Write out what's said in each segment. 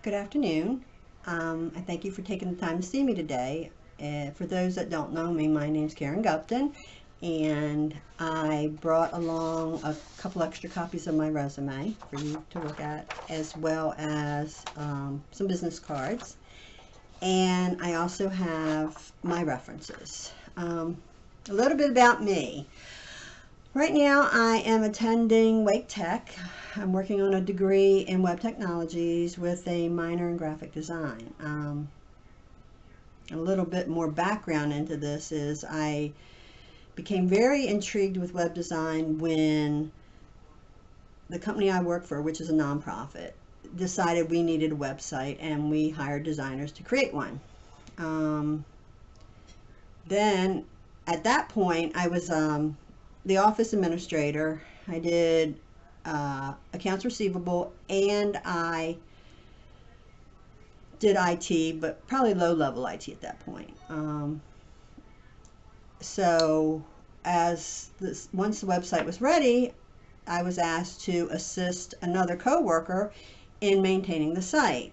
Good afternoon. I thank you for taking the time to see me today. For those that don't know me, my name's Karen Gupton, and I brought along a couple extra copies of my resume for you to look at, as well as some business cards. And I also have my references. A little bit about me. Right now, I am attending Wake Tech. I'm working on a degree in web technologies with a minor in graphic design. A little bit more background into this is I became very intrigued with web design when the company I work for, which is a nonprofit, decided we needed a website, and we hired designers to create one. Then at that point, I was the office administrator. I did accounts receivable, and I did IT, but probably low level IT at that point. So once the website was ready, I was asked to assist another coworker in maintaining the site.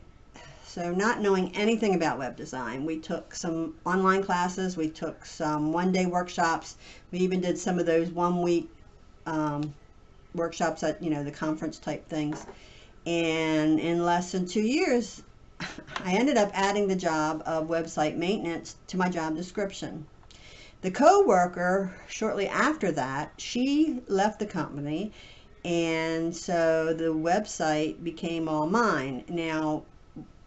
So not knowing anything about web design, we took some online classes, we took some one-day workshops, we even did some of those one-week workshops at, the conference type things. And in less than 2 years, I ended up adding the job of website maintenance to my job description. The co-worker, shortly after that, she left the company, and so the website became all mine. Now,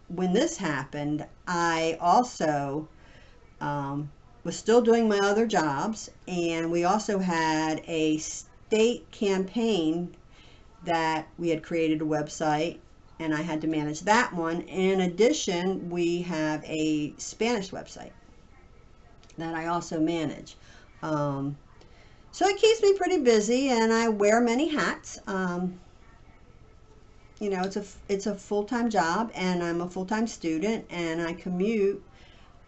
when this happened, I also was still doing my other jobs, and we also had a state campaign that we had created a website, and I had to manage that one. In addition, we have a Spanish website that I also manage. So it keeps me pretty busy, and I wear many hats. It's a full-time job, and I'm a full-time student, and I commute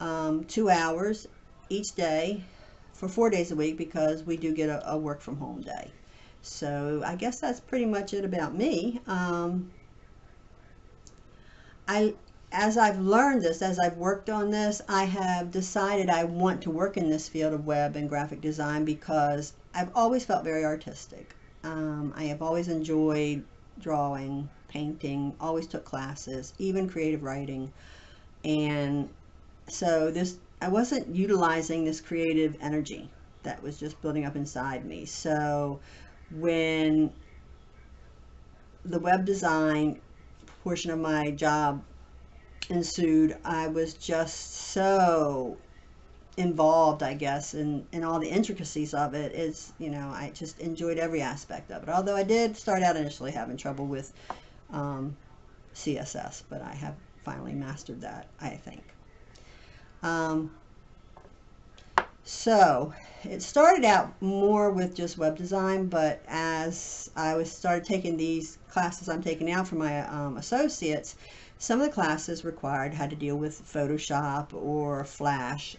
2 hours each day for 4 days a week, because we do get a work from home day. So I guess that's pretty much it about me. As I've learned this, as I've worked on this, I have decided I want to work in this field of web and graphic design because I've always felt very artistic. I have always enjoyed drawing, painting, always took classes, even creative writing. And so I wasn't utilizing this creative energy that was just building up inside me. So when the web design portion of my job ensued, I was just so involved, I guess, in all the intricacies of it. I just enjoyed every aspect of it. Although I did start out initially having trouble with CSS, but I have finally mastered that, I think. So it started out more with just web design, but as I started taking these classes I'm taking now for my associates, some of the classes had to deal with Photoshop or Flash,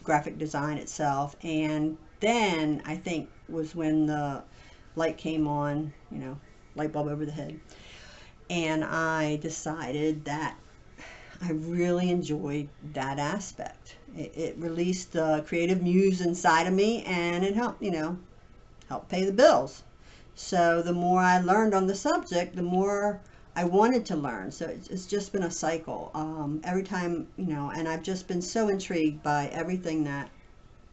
graphic design itself. And then I think was when the light came on, light bulb over the head. And I decided that I really enjoyed that aspect. It released the creative muse inside of me, and it helped, help pay the bills. So the more I learned on the subject, the more I wanted to learn. So it's just been a cycle. Every time, and I've just been so intrigued by everything that,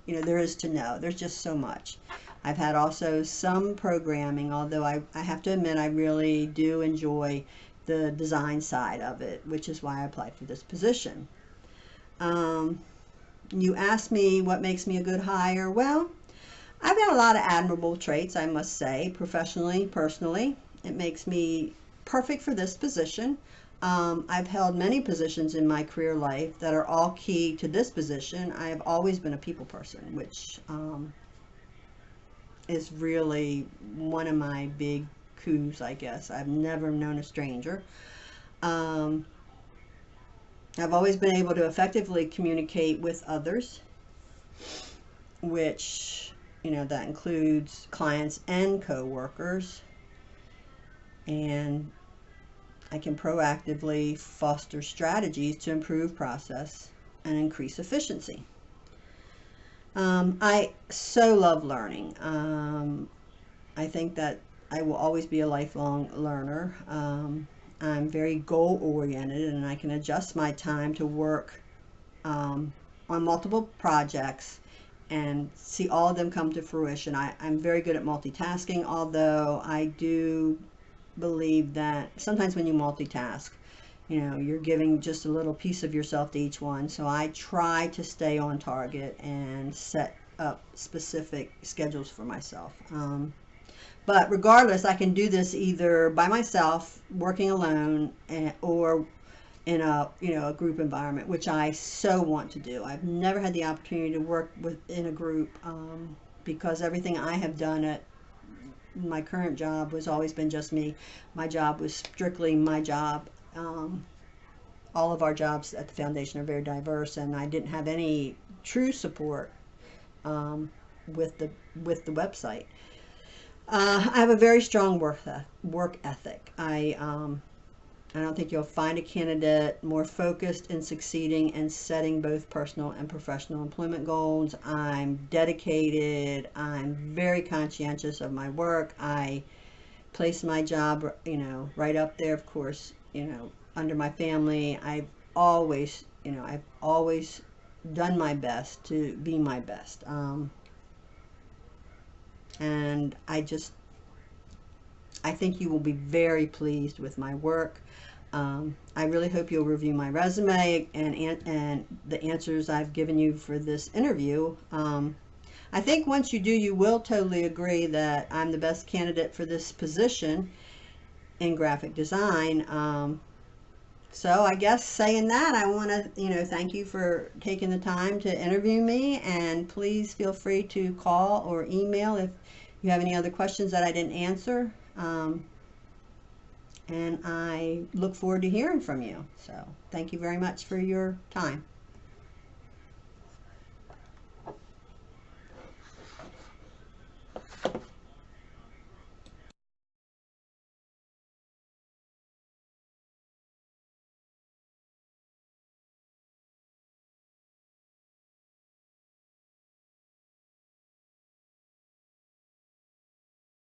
there is to know. There's just so much. I've had also some programming, although I have to admit I really do enjoy the design side of it, which is why I applied for this position. You asked me what makes me a good hire. Well, I've got a lot of admirable traits, I must say, professionally, personally. It makes me perfect for this position. I've held many positions in my career life that are all key to this position. I have always been a people person, which is really one of my big coups, I guess. I've never known a stranger. I've always been able to effectively communicate with others, which, that includes clients and co-workers. And I can proactively foster strategies to improve process and increase efficiency. I so love learning. I think that I will always be a lifelong learner. I'm very goal oriented, and I can adjust my time to work on multiple projects and see all of them come to fruition. I'm very good at multitasking, although I do believe that sometimes when you multitask, you know, you're giving just a little piece of yourself to each one. So I try to stay on target and set up specific schedules for myself. But regardless, I can do this either by myself, working alone, or in a, you know, a group environment, which I so want to do. I've never had the opportunity to work within a group, because everything I have done at my current job was always been just me. My job was strictly my job. All of our jobs at the foundation are very diverse, and I didn't have any true support with the website. I have a very strong work ethic. I don't think you'll find a candidate more focused in succeeding and setting both personal and professional employment goals. I'm dedicated. I'm very conscientious of my work. I place my job, you know, right up there, of course, you know, under my family. I've always done my best to be my best. And I think you will be very pleased with my work. I really hope you'll review my resume and the answers I've given you for this interview. I think once you do, you will totally agree that I'm the best candidate for this position in graphic design. So I guess saying that, I want to, you know, thank you for taking the time to interview me, and please feel free to call or email if you have any other questions that I didn't answer. And I look forward to hearing from you. So thank you very much for your time.